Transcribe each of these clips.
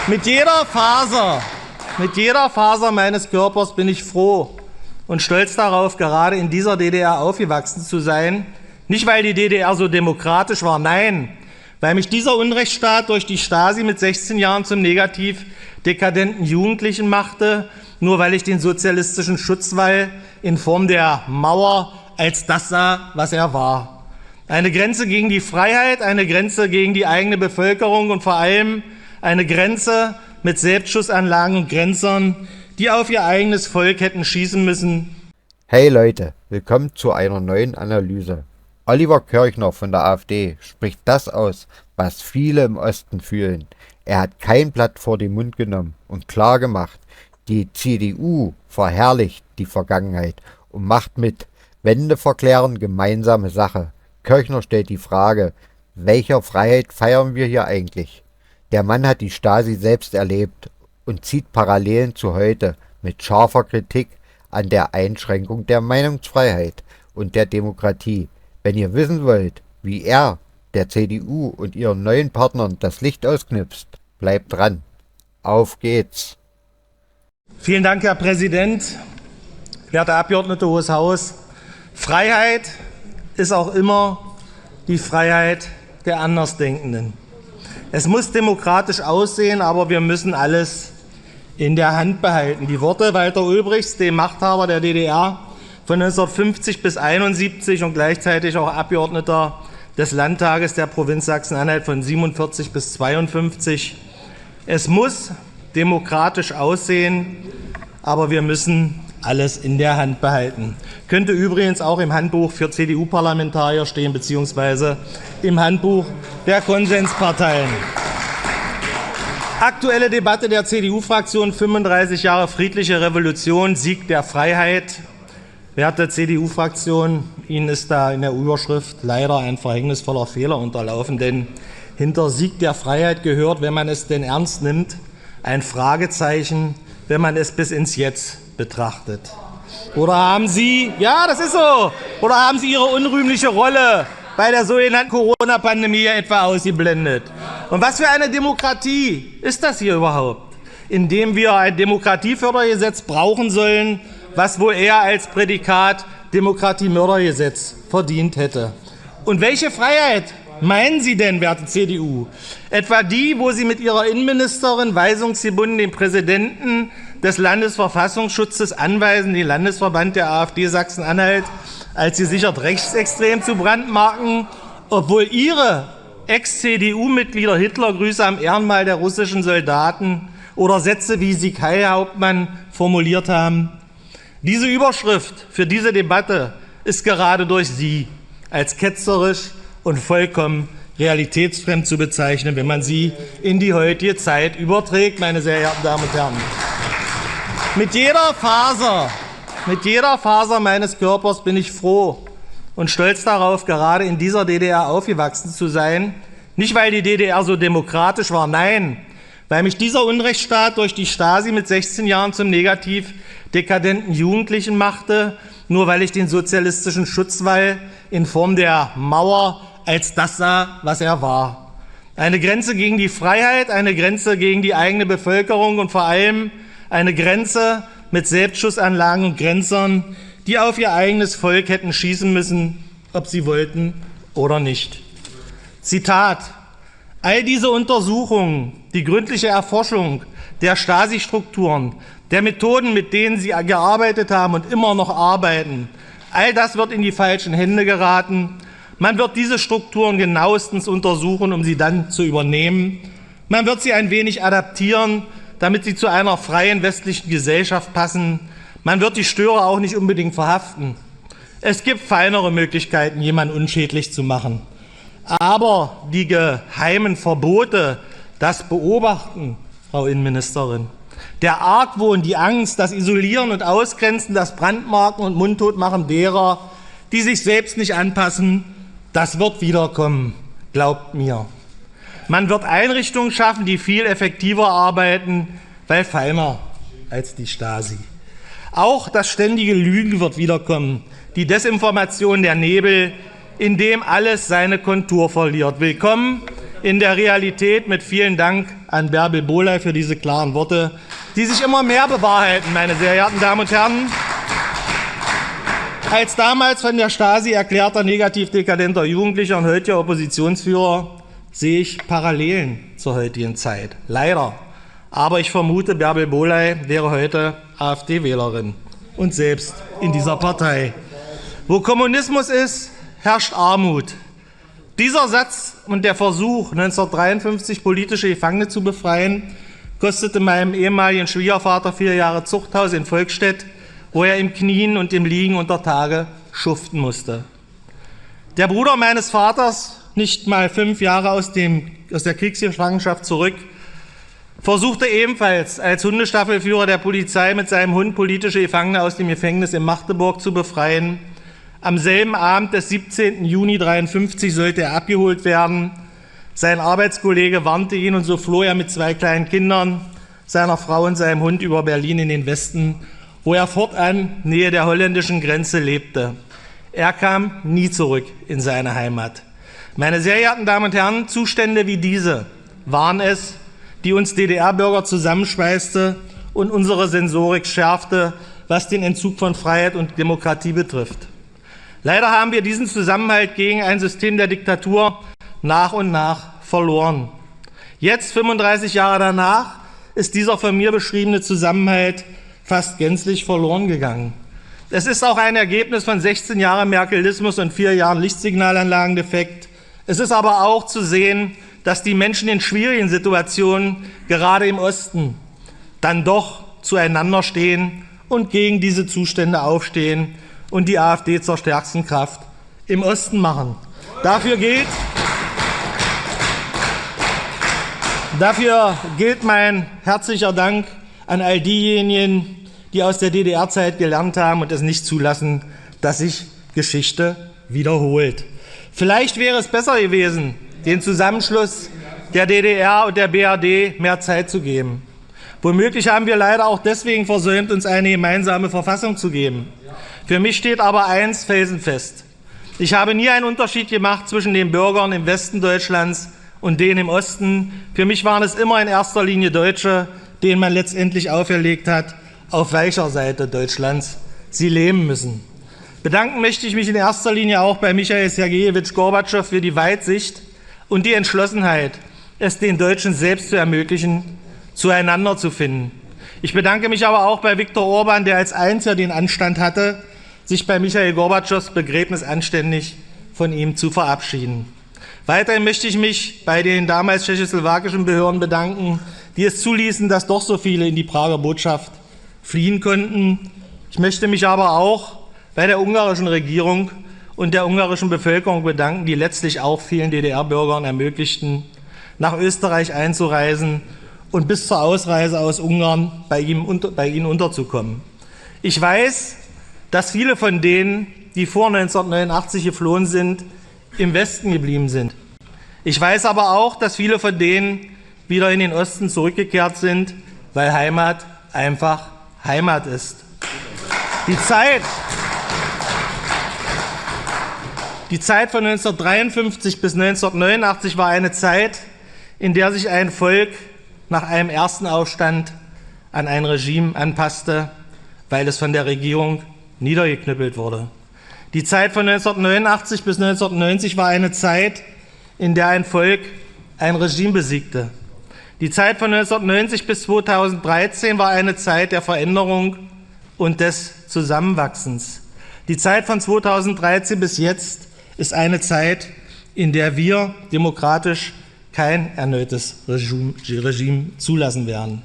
Mit jeder Faser meines Körpers bin ich froh und stolz darauf, gerade in dieser DDR aufgewachsen zu sein. Nicht, weil die DDR so demokratisch war, nein, weil mich dieser Unrechtsstaat durch die Stasi mit 16 Jahren zum negativ dekadenten Jugendlichen machte, nur weil ich den sozialistischen Schutzwall in Form der Mauer als das sah, was er war. Eine Grenze gegen die Freiheit, eine Grenze gegen die eigene Bevölkerung und vor allem eine Grenze mit Selbstschussanlagen und Grenzern, die auf ihr eigenes Volk hätten schießen müssen. Hey Leute, willkommen zu einer neuen Analyse. Oliver Kirchner von der AfD spricht das aus, was viele im Osten fühlen. Er hat kein Blatt vor den Mund genommen und klar gemacht, die CDU verherrlicht die Vergangenheit und macht mit Wende verklären gemeinsame Sache. Kirchner stellt die Frage, welcher Freiheit feiern wir hier eigentlich? Der Mann hat die Stasi selbst erlebt und zieht Parallelen zu heute mit scharfer Kritik an der Einschränkung der Meinungsfreiheit und der Demokratie. Wenn ihr wissen wollt, wie er der CDU und ihren neuen Partnern das Licht ausknipst, bleibt dran. Auf geht's. Vielen Dank, Herr Präsident, werte Abgeordnete, Hohes Haus. Freiheit ist auch immer die Freiheit der Andersdenkenden. Es muss demokratisch aussehen, aber wir müssen alles in der Hand behalten. Die Worte Walter Ulbrichts, dem Machthaber der DDR von 1950 bis 1971 und gleichzeitig auch Abgeordneter des Landtages der Provinz Sachsen-Anhalt von 1947 bis 1952. Es muss demokratisch aussehen, aber wir müssen alles in der Hand behalten. Könnte übrigens auch im Handbuch für CDU-Parlamentarier stehen, beziehungsweise im Handbuch der Konsensparteien. Aktuelle Debatte der CDU-Fraktion, 35 Jahre friedliche Revolution, Sieg der Freiheit. Werte CDU-Fraktion, Ihnen ist da in der Überschrift leider ein verhängnisvoller Fehler unterlaufen, denn hinter Sieg der Freiheit gehört, wenn man es denn ernst nimmt, ein Fragezeichen, wenn man es bis ins Jetzt betrachtet. Oder haben Sie, ja, das ist so, oder haben Sie Ihre unrühmliche Rolle bei der sogenannten Corona-Pandemie etwa ausgeblendet? Und was für eine Demokratie ist das hier überhaupt, indem wir ein Demokratiefördergesetz brauchen sollen, was wohl eher als Prädikat Demokratiemördergesetz verdient hätte? Und welche Freiheit meinen Sie denn, werte CDU? Etwa die, wo Sie mit Ihrer Innenministerin weisungsgebunden den Präsidenten des Landesverfassungsschutzes anweisen, den Landesverband der AfD Sachsen-Anhalt als gesichert rechtsextrem zu brandmarken, obwohl Ihre Ex-CDU-Mitglieder Hitlergrüße am Ehrenmal der russischen Soldaten oder Sätze wie Sieg Heil Hauptmann formuliert haben? Diese Überschrift für diese Debatte ist gerade durch Sie als ketzerisch und vollkommen realitätsfremd zu bezeichnen, wenn man sie in die heutige Zeit überträgt, meine sehr geehrten Damen und Herren. Mit jeder Faser meines Körpers bin ich froh und stolz darauf, gerade in dieser DDR aufgewachsen zu sein. Nicht, weil die DDR so demokratisch war, nein, weil mich dieser Unrechtsstaat durch die Stasi mit 16 Jahren zum negativ dekadenten Jugendlichen machte, nur weil ich den sozialistischen Schutzwall in Form der Mauer als das sah, was er war. Eine Grenze gegen die Freiheit, eine Grenze gegen die eigene Bevölkerung und vor allem eine Grenze mit Selbstschussanlagen und Grenzern, die auf ihr eigenes Volk hätten schießen müssen, ob sie wollten oder nicht. Zitat: All diese Untersuchungen, die gründliche Erforschung der Stasi-Strukturen, der Methoden, mit denen sie gearbeitet haben und immer noch arbeiten, all das wird in die falschen Hände geraten. Man wird diese Strukturen genauestens untersuchen, um sie dann zu übernehmen. Man wird sie ein wenig adaptieren, damit sie zu einer freien westlichen Gesellschaft passen. Man wird die Störer auch nicht unbedingt verhaften. Es gibt feinere Möglichkeiten, jemanden unschädlich zu machen. Aber die geheimen Verbote, das Beobachten, Frau Innenministerin, der Argwohn, die Angst, das Isolieren und Ausgrenzen, das Brandmarken und Mundtotmachen derer, die sich selbst nicht anpassen, das wird wiederkommen, glaubt mir. Man wird Einrichtungen schaffen, die viel effektiver arbeiten, weil feiner als die Stasi. Auch das ständige Lügen wird wiederkommen, die Desinformation, der Nebel, in dem alles seine Kontur verliert. Willkommen in der Realität mit vielen Dank an Bärbel Bohley für diese klaren Worte, die sich immer mehr bewahrheiten, meine sehr geehrten Damen und Herren. Als damals von der Stasi erklärter negativ dekadenter Jugendlicher und heutiger Oppositionsführer sehe ich Parallelen zur heutigen Zeit. Leider. Aber ich vermute, Bärbel Bohley wäre heute AfD-Wählerin und selbst in dieser Partei. Wo Kommunismus ist, herrscht Armut. Dieser Satz und der Versuch, 1953 politische Gefangene zu befreien, kostete meinem ehemaligen Schwiegervater 4 Jahre Zuchthaus in Volkstedt, wo er im Knien und im Liegen unter Tage schuften musste. Der Bruder meines Vaters, nicht mal 5 Jahre aus der Kriegsgefangenschaft zurück, versuchte ebenfalls als Hundestaffelführer der Polizei mit seinem Hund politische Gefangene aus dem Gefängnis in Magdeburg zu befreien. Am selben Abend des 17. Juni 1953 sollte er abgeholt werden. Sein Arbeitskollege warnte ihn und so floh er mit 2 kleinen Kindern, seiner Frau und seinem Hund über Berlin in den Westen, wo er fortan Nähe der holländischen Grenze lebte. Er kam nie zurück in seine Heimat. Meine sehr geehrten Damen und Herren, Zustände wie diese waren es, die uns DDR-Bürger zusammenschweißte und unsere Sensorik schärfte, was den Entzug von Freiheit und Demokratie betrifft. Leider haben wir diesen Zusammenhalt gegen ein System der Diktatur nach und nach verloren. Jetzt, 35 Jahre danach, ist dieser von mir beschriebene Zusammenhalt fast gänzlich verloren gegangen. Es ist auch ein Ergebnis von 16 Jahren Merkelismus und 4 Jahren Lichtsignalanlagendefekt. Es ist aber auch zu sehen, dass die Menschen in schwierigen Situationen, gerade im Osten, dann doch zueinander stehen und gegen diese Zustände aufstehen und die AfD zur stärksten Kraft im Osten machen. Dafür gilt mein herzlicher Dank an all diejenigen, die aus der DDR-Zeit gelernt haben und es nicht zulassen, dass sich Geschichte wiederholt. Vielleicht wäre es besser gewesen, den Zusammenschluss der DDR und der BRD mehr Zeit zu geben. Womöglich haben wir leider auch deswegen versäumt, uns eine gemeinsame Verfassung zu geben. Für mich steht aber eins felsenfest. Ich habe nie einen Unterschied gemacht zwischen den Bürgern im Westen Deutschlands und denen im Osten. Für mich waren es immer in erster Linie Deutsche, denen man letztendlich auferlegt hat, auf welcher Seite Deutschlands sie leben müssen. Bedanken möchte ich mich in erster Linie auch bei Michail Sergejewitsch Gorbatschow für die Weitsicht und die Entschlossenheit, es den Deutschen selbst zu ermöglichen, zueinander zu finden. Ich bedanke mich aber auch bei Viktor Orban, der als einziger den Anstand hatte, sich bei Michail Gorbatschows Begräbnis anständig von ihm zu verabschieden. Weiterhin möchte ich mich bei den damals tschechoslowakischen Behörden bedanken, die es zuließen, dass doch so viele in die Prager Botschaft fliehen konnten. Ich möchte mich aber auch bei der ungarischen Regierung und der ungarischen Bevölkerung bedanken, die letztlich auch vielen DDR-Bürgern ermöglichten, nach Österreich einzureisen und bis zur Ausreise aus Ungarn bei ihnen unterzukommen. Ich weiß, dass viele von denen, die vor 1989 geflohen sind, im Westen geblieben sind. Ich weiß aber auch, dass viele von denen wieder in den Osten zurückgekehrt sind, weil Heimat einfach Heimat ist. Die Zeit von 1953 bis 1989 war eine Zeit, in der sich ein Volk nach einem ersten Aufstand an ein Regime anpasste, weil es von der Regierung niedergeknüppelt wurde. Die Zeit von 1989 bis 1990 war eine Zeit, in der ein Volk ein Regime besiegte. Die Zeit von 1990 bis 2013 war eine Zeit der Veränderung und des Zusammenwachsens. Die Zeit von 2013 bis jetzt ist eine Zeit, in der wir demokratisch kein erneutes Regime zulassen werden.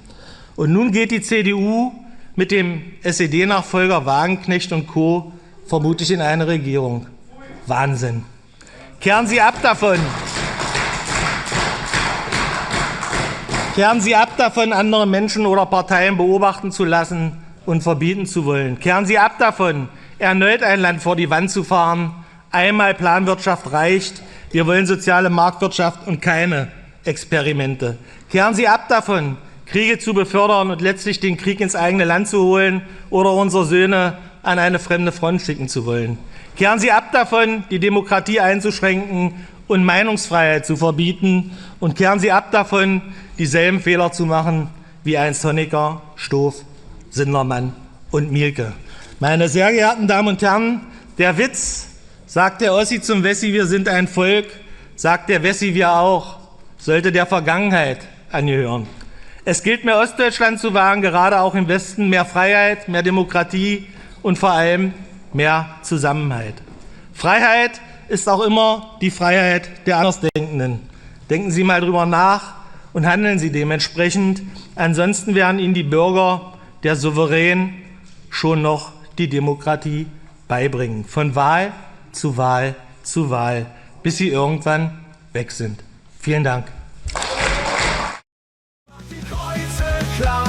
Und nun geht die CDU mit dem SED-Nachfolger Wagenknecht und Co. vermutlich in eine Regierung. Wahnsinn. Kehren Sie ab davon. Kehren Sie ab davon, andere Menschen oder Parteien beobachten zu lassen und verbieten zu wollen. Kehren Sie ab davon, erneut ein Land vor die Wand zu fahren. Einmal Planwirtschaft reicht. Wir wollen soziale Marktwirtschaft und keine Experimente. Kehren Sie ab davon, Kriege zu befördern und letztlich den Krieg ins eigene Land zu holen oder unsere Söhne an eine fremde Front schicken zu wollen. Kehren Sie ab davon, die Demokratie einzuschränken und Meinungsfreiheit zu verbieten und kehren Sie ab davon, dieselben Fehler zu machen wie einst Honecker, Stoff, Sindermann und Mielke. Meine sehr geehrten Damen und Herren, der Witz, sagt der Ossi zum Wessi, wir sind ein Volk, sagt der Wessi, wir auch, sollte der Vergangenheit angehören. Es gilt, mehr Ostdeutschland zu wagen, gerade auch im Westen, mehr Freiheit, mehr Demokratie und vor allem mehr Zusammenhalt. Freiheit ist auch immer die Freiheit der Andersdenkenden. Denken Sie mal drüber nach und handeln Sie dementsprechend. Ansonsten werden Ihnen die Bürger, der Souverän, schon noch die Demokratie beibringen. Von Wahl zu Wahl zu Wahl, bis sie irgendwann weg sind. Vielen Dank. Die Kreuze klar.